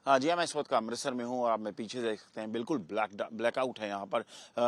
हाँ जी, हाँ, मैं इस वक्त अमृतसर में हूँ और आप मैं पीछे देख सकते हैं बिल्कुल ब्लैकआउट है यहाँ पर।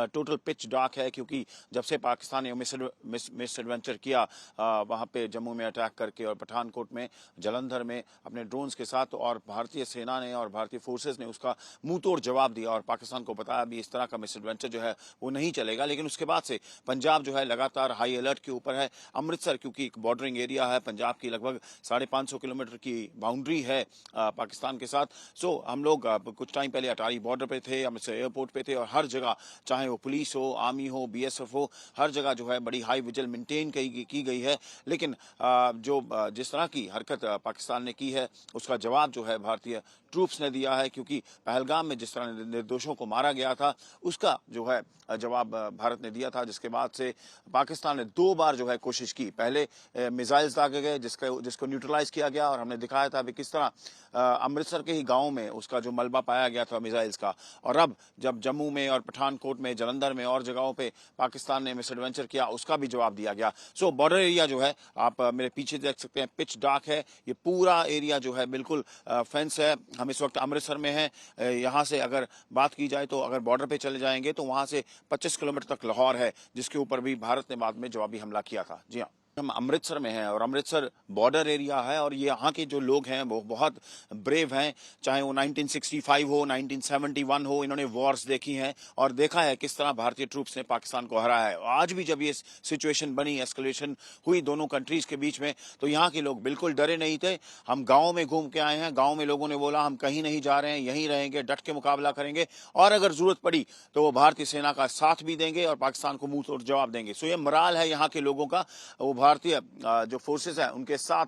टोटल पिच डार्क है क्योंकि जब से पाकिस्तान ने मिस एडवेंचर किया वहाँ पे जम्मू में अटैक करके और पठानकोट में, जलंधर में अपने ड्रोन्स के साथ, और भारतीय सेना ने और भारतीय फोर्सेज ने उसका मुंह तोड़ जवाब दिया और पाकिस्तान को बताया भी इस तरह का मिस एडवेंचर जो है वो नहीं चलेगा। लेकिन उसके बाद से पंजाब जो है लगातार हाई अलर्ट के ऊपर है। अमृतसर क्योंकि एक बॉर्डरिंग एरिया है, पंजाब की लगभग 550 किलोमीटर की बाउंड्री है पाकिस्तान के साथ। सो हम लोग कुछ टाइम पहले अटारी बॉर्डर पे थे, अमृतसर एयरपोर्ट पे थे, और हर जगह चाहे वो पुलिस हो, आर्मी हो, बीएसएफ हो, हर जगह जो है बड़ी हाई विजिल मेंटेन की गई है। लेकिन जिस तरह की हरकत पाकिस्तान ने की है उसका जवाब जो है भारतीय ट्रूप्स ने दिया है, क्योंकि पहलगाम में जिस तरह निर्दोषों को मारा गया था उसका जो है जवाब भारत ने दिया था, जिसके बाद से पाकिस्तान ने 2 बार जो है कोशिश की। पहले मिसाइल्स दागे गए जिसको न्यूट्रलाइज किया गया, और हमने दिखाया था भी किस तरह अमृतसर के ही गांव में उसका जो मलबा पाया गया था मिसाइल्स का। और अब जब जम्मू में और पठानकोट में, जलंधर में और जगहों पे पाकिस्तान ने मिस एडवेंचर किया उसका भी जवाब दिया गया। सो बॉर्डर एरिया जो है आप मेरे पीछे देख सकते हैं, पिच डार्क है। ये पूरा एरिया जो है बिल्कुल फेंस है। हम इस वक्त अमृतसर में हैं। यहाँ से अगर बात की जाए तो अगर बॉर्डर पे चले जाएंगे तो वहां से 25 किलोमीटर तक लाहौर है, जिसके ऊपर भी भारत ने बाद में जवाबी हमला किया था। जी हाँ, हम अमृतसर में हैं और अमृतसर बॉर्डर एरिया है, और ये यहाँ के जो लोग हैं वो बहुत ब्रेव हैं। चाहे वो 1965 हो, 1971 हो, इन्होंने वॉर्स देखी हैं और देखा है किस तरह भारतीय ट्रूप्स ने पाकिस्तान को हराया है। आज भी जब ये सिचुएशन बनी, एस्केलेशन हुई दोनों कंट्रीज के बीच में, तो यहाँ के लोग बिल्कुल डरे नहीं थे। हम गाँव में घूम के आए हैं, गाँव में लोगों ने बोला हम कहीं नहीं जा रहे हैं, यहीं रहेंगे, डट के मुकाबला करेंगे, और अगर जरूरत पड़ी तो वो भारतीय सेना का साथ भी देंगे और पाकिस्तान को मुंह तोड़ जवाब देंगे। सो ये मोराल है यहाँ के लोगों का। वो भारतीय जो फोर्सेस हैं उनके साथ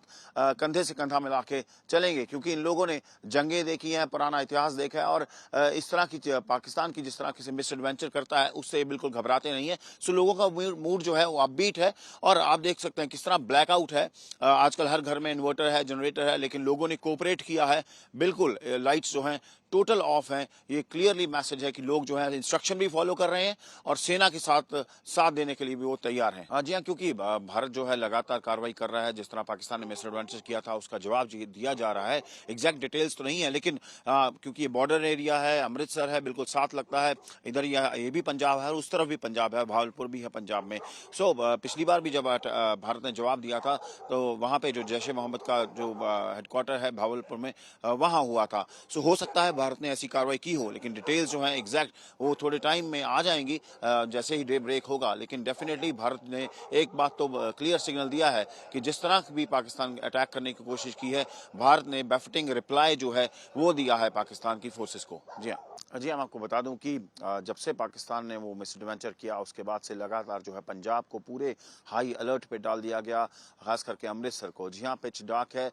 कंधे से कंधा मिला के चलेंगे, क्योंकि इन लोगों ने जंगें देखी हैं, पुराना इतिहास देखा है, और इस तरह की पाकिस्तान की जिस तरह की मिस एडवेंचर करता है उससे बिल्कुल घबराते नहीं है। सो लोगों का मूड जो है वो अपबीट है, और आप देख सकते हैं किस तरह ब्लैकआउट है। आजकल हर घर में इन्वर्टर है, जनरेटर है, लेकिन लोगों ने कोऑपरेट किया है। बिल्कुल लाइट्स जो हैं टोटल ऑफ हैं। ये क्लियरली मैसेज है कि लोग जो है इंस्ट्रक्शन भी फॉलो कर रहे हैं और सेना के साथ देने के लिए भी वो तैयार हैं। हाँ जी हाँ, क्योंकि भारत जो है लगातार कार्रवाई कर रहा है। जिस तरह पाकिस्तान ने मिस एडवेंचर किया था उसका जवाब दिया जा रहा है। एग्जैक्ट डिटेल्स तो नहीं है, लेकिन क्योंकि ये बॉर्डर एरिया है, अमृतसर है, बिल्कुल साथ लगता है। इधर ये भी पंजाब है, उस तरफ भी पंजाब है, भावलपुर भी है पंजाब में। सो पिछली बार भी जब भारत ने जवाब दिया था तो वहाँ पे जो जैश ए मोहम्मद का जो हेडक्वार्टर है भावलपुर में, वहाँ हुआ था। सो हो सकता है भारत ने ऐसी कार्रवाई की हो, लेकिन डिटेल्स जो हैं एग्जैक्ट वो थोड़े टाइम में आ जाएंगी जैसे ही डे ब्रेक होगा। लेकिन डेफिनेटली भारत ने एक बात तो क्लियर सिग्नल दिया है कि जिस तरह भी पाकिस्तान अटैक करने की कोशिश की है, भारत ने बेफिटिंग रिप्लाई जो है वो दिया है पाकिस्तान की फोर्सेस को। जी हाँ जी, हम आपको बता दूं कि जब से पाकिस्तान ने वो मिस एडवेंचर किया उसके बाद से लगातार जो है पंजाब को पूरे हाई अलर्ट पे डाल दिया गया, खास करके अमृतसर को। जी हाँ, पिच डार्क है,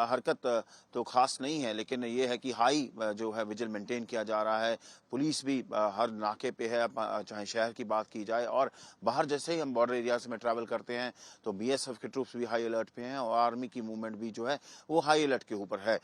हरकत तो खास नहीं है, लेकिन ये है कि हाई जो है विजिल मेंटेन किया जा रहा है। पुलिस भी हर नाके पे है, चाहे शहर की बात की जाए, और बाहर जैसे ही हम बॉर्डर एरियाज में ट्रैवल करते हैं तो बीएसएफ के ट्रूप्स भी हाई अलर्ट पे हैं, और आर्मी की मूवमेंट भी जो है वो हाई अलर्ट के ऊपर है।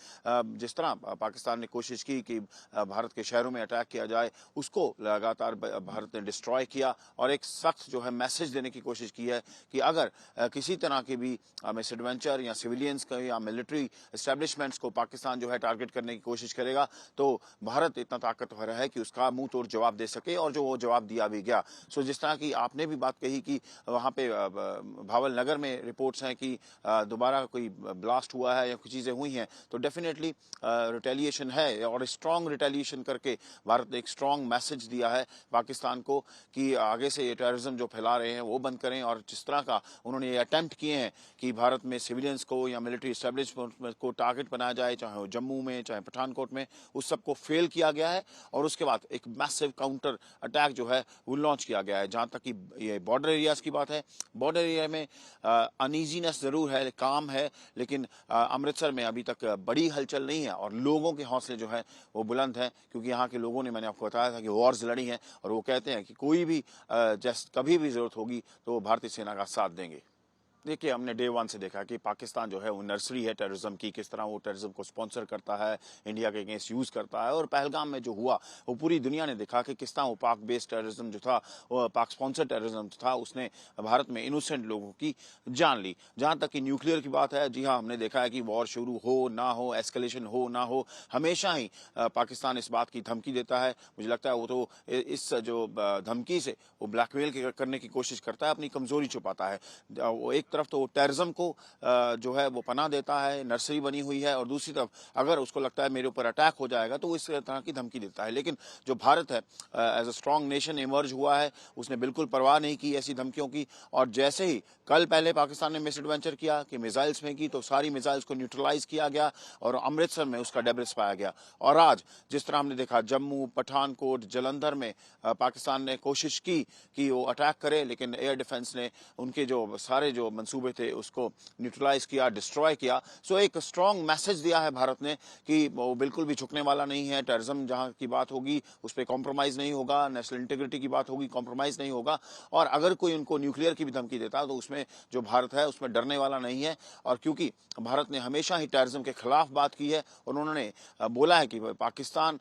जिस तरह पाकिस्तान ने कोशिश की कि भारत के शहरों में अटैक किया जाए, उसको लगातार भारत ने डिस्ट्रॉय किया, और एक सख्त जो है मैसेज देने की कोशिश की है कि अगर किसी तरह की भी मिस एडवेंचर या सिविलियंस का या मिलिट्री एस्टेब्लिशमेंट्स को पाकिस्तान जो है टारगेट करने की कोशिश करेगा तो भारत इतना ताकतवर है कि उसका मुंह तोड़ जवाब दे सके, और जो वो जवाब दिया भी गया। सो जिस तरह की आपने भी बात कही कि वहाँ पे भावल नगर में रिपोर्ट्स हैं कि दोबारा कोई ब्लास्ट हुआ है या कुछ चीज़ें हुई हैं, तो डेफिनेटली रिटेलिएशन है, और स्ट्रॉन्ग रिटेलिएशन करके भारत ने एक स्ट्रॉन्ग मैसेज दिया है पाकिस्तान को कि आगे से ये टेररिज्म जो फैला रहे हैं वो बंद करें। और जिस तरह का उन्होंने ये अटेम्प्ट किए हैं कि भारत में सिविलियंस को या मिलिट्री एस्टेब्लिशमेंट को टारगेट बनाया जाए, चाहे वो जम्मू में चाहे पठानकोट में, उस सबको फेल किया गया है। और उसके बाद एक मैसिव काउंटर अटैक जो है वो लॉन्च किया गया है। जहां तक कि ये बॉर्डर एरियाज की बात है, बॉर्डर एरिया में अनईजीनेस जरूर है, काम है, लेकिन अमृतसर में अभी तक बड़ी हलचल नहीं है, और लोगों के हौसले जो है वो बुलंद हैं, क्योंकि यहाँ के लोगों ने, मैंने आपको बताया था कि वॉर्स लड़ी हैं, और वो कहते हैं कि कोई भी कभी भी जरूरत होगी तो वो भारतीय सेना का साथ देंगे। देखिए, हमने डे वन से देखा कि पाकिस्तान जो है वो नर्सरी है टेररिज्म की, किस तरह वो टेररिज्म को स्पॉन्सर करता है, इंडिया के अगेंस्ट यूज़ करता है। और पहलगाम में जो हुआ वो पूरी दुनिया ने देखा कि किस तरह वो पाक बेस्ड टेररिज्म जो था, वो पाक स्पॉन्सर टेररिज्म जो था, उसने भारत में इनोसेंट लोगों की जान ली। जहाँ तक कि न्यूक्लियर की बात है, जी हाँ, हमने देखा है कि वॉर शुरू हो ना हो, एस्केलेशन हो ना हो, हमेशा ही पाकिस्तान इस बात की धमकी देता है। मुझे लगता है वो तो इस जो धमकी से वो ब्लैकमेल करने की कोशिश करता है, अपनी कमजोरी छुपाता है। वो एक तरफ तो टेररिज्म को जो है वो पनाह देता है, नर्सरी बनी हुई है, और दूसरी तरफ अगर उसको लगता है मेरे ऊपर अटैक हो जाएगा तो वो इस तरह की धमकी देता है। लेकिन जो भारत है as a strong nation emerge हुआ है, उसने बिल्कुल परवाह नहीं की ऐसी धमकियों की। और जैसे ही कल पहले पाकिस्तान ने मिस एडवेंचर किया कि मिसाइल्स फेंकी, तो सारी मिसाइल्स को न्यूट्रलाइज किया गया और अमृतसर में उसका डेब्रिस पाया गया। और आज जिस तरह हमने देखा जम्मू, पठानकोट, जलंधर में पाकिस्तान ने कोशिश की कि वो अटैक करे, लेकिन एयर डिफेंस ने उनके जो सारे जो मंसूबे थे उसको न्यूट्रलाइज किया, डिस्ट्रॉय किया। सो एक स्ट्रॉन्ग मैसेज दिया है भारत ने कि वो बिल्कुल भी झुकने वाला नहीं है। टेररिज्म जहां की बात होगी उस पर कॉम्प्रोमाइज नहीं होगा, नेशनल इंटीग्रिटी की बात होगी कॉम्प्रोमाइज नहीं होगा। और अगर कोई उनको न्यूक्लियर की भी धमकी देता तो उसमें जो भारत है उसमें डरने वाला नहीं है। और क्योंकि भारत ने हमेशा ही टेररिज्म के खिलाफ बात की है और उन्होंने बोला है कि पाकिस्तान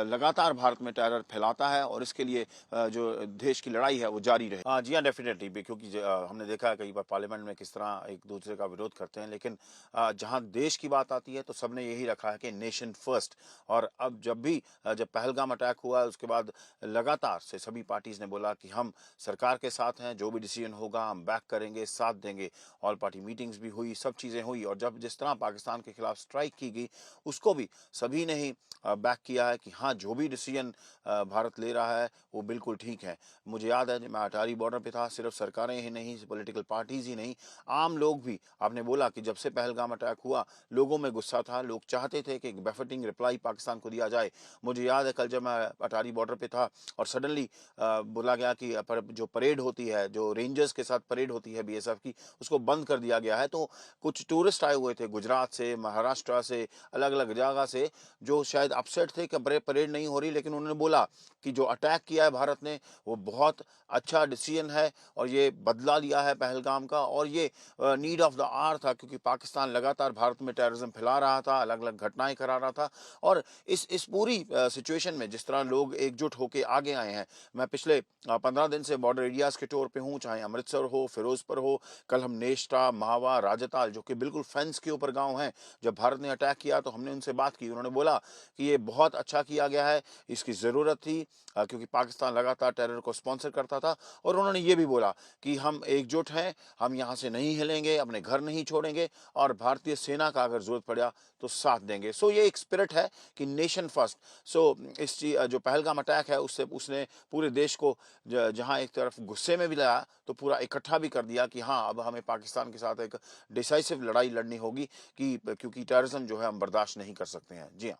लगातार भारत में टेरर फैलाता है और इसके लिए जो देश की लड़ाई है वो जारी रहे। जी हाँ, डेफिनेटली, क्योंकि हमने देखा है कई बार पार्लियामेंट में किस तरह एक दूसरे का विरोध करते हैं, लेकिन जहां देश की बात आती है तो सबने यही रखा है कि नेशन फर्स्ट। और अब जब भी जब पहलगाम अटैक हुआ उसके बाद लगातार से सभी पार्टीज ने बोला कि हम सरकार के साथ हैं, जो भी डिसीजन होगा हम बैक करेंगे, साथ देंगे। ऑल पार्टी मीटिंग्स भी हुई, सब चीजें हुई, और जब जिस तरह पाकिस्तान के खिलाफ स्ट्राइक की गई उसको भी सभी ने ही बैक किया है कि हाँ, जो भी डिसीजन भारत ले रहा है वो बिल्कुल ठीक है। मुझे याद है मैं अटारी बॉर्डर पे था, सिर्फ सरकारें ही नहीं, पॉलिटिकल पार्टीज ही नहीं, आम लोग भी, आपने बोला कि जब से पहलगाम अटैक हुआ लोगों में गुस्सा था, लोग चाहते थे कि एक बेफिटिंग रिप्लाई पाकिस्तान को दिया जाए। मुझे याद है कल जब मैं अटारी बॉर्डर पे था और सडनली बोला गया कि जो परेड होती है, जो रेंजर्स के साथ परेड होती है बीएसएफ की, उसको बंद कर दिया गया है। तो कुछ टूरिस्ट आए हुए थे गुजरात से, महाराष्ट्र से, अलग अलग जगह से, जो शायद अपसेट थे कि परेड नहीं हो रही, लेकिन उन्होंने बोला कि जो अटैक किया है भारत ने वो बहुत अच्छा डिसीजन है और ये बदला लिया है पहलगाम का, और ये नीड ऑफ द आवर था, क्योंकि पाकिस्तान लगातार भारत में टेररिज्म फैला रहा था, अलग अलग घटनाएं करा रहा था। और इस पूरी सिचुएशन में जिस तरह लोग एकजुट होकर आगे आए हैं, मैं पिछले 15 दिन से बॉर्डर एरियाज के टूर पे हूँ, चाहे अमृतसर हो, फिरोजपुर हो, कल हम नेष्टा, मावा, राजताल, जो कि बिल्कुल फेंस के ऊपर गाँव हैं, जब भारत ने अटैक किया तो हमने उनसे बात की, उन्होंने बोला कि ये बहुत अच्छा किया गया है, इसकी ज़रूरत थी, क्योंकि पाकिस्तान लगातार टेरर को स्पॉन्सर करता था। और उन्होंने ये भी बोला कि हम एकजुट हैं, हम यहाँ से नहीं हिलेंगे, अपने घर नहीं छोड़ेंगे, और भारतीय सेना का अगर जरूरत पड़ा तो साथ देंगे। सो ये एक स्पिरिट है कि नेशन फर्स्ट। सो इस जो पहलगाम अटैक है उससे उसने पूरे देश को जहाँ एक तरफ गुस्से में भी लाया तो पूरा इकट्ठा भी कर दिया कि हाँ, अब हमें पाकिस्तान के साथ एक डिसाइसिव लड़ाई लड़नी होगी, कि क्योंकि टेररिज्म जो है हम बर्दाश्त नहीं कर सकते हैं। जी हाँ।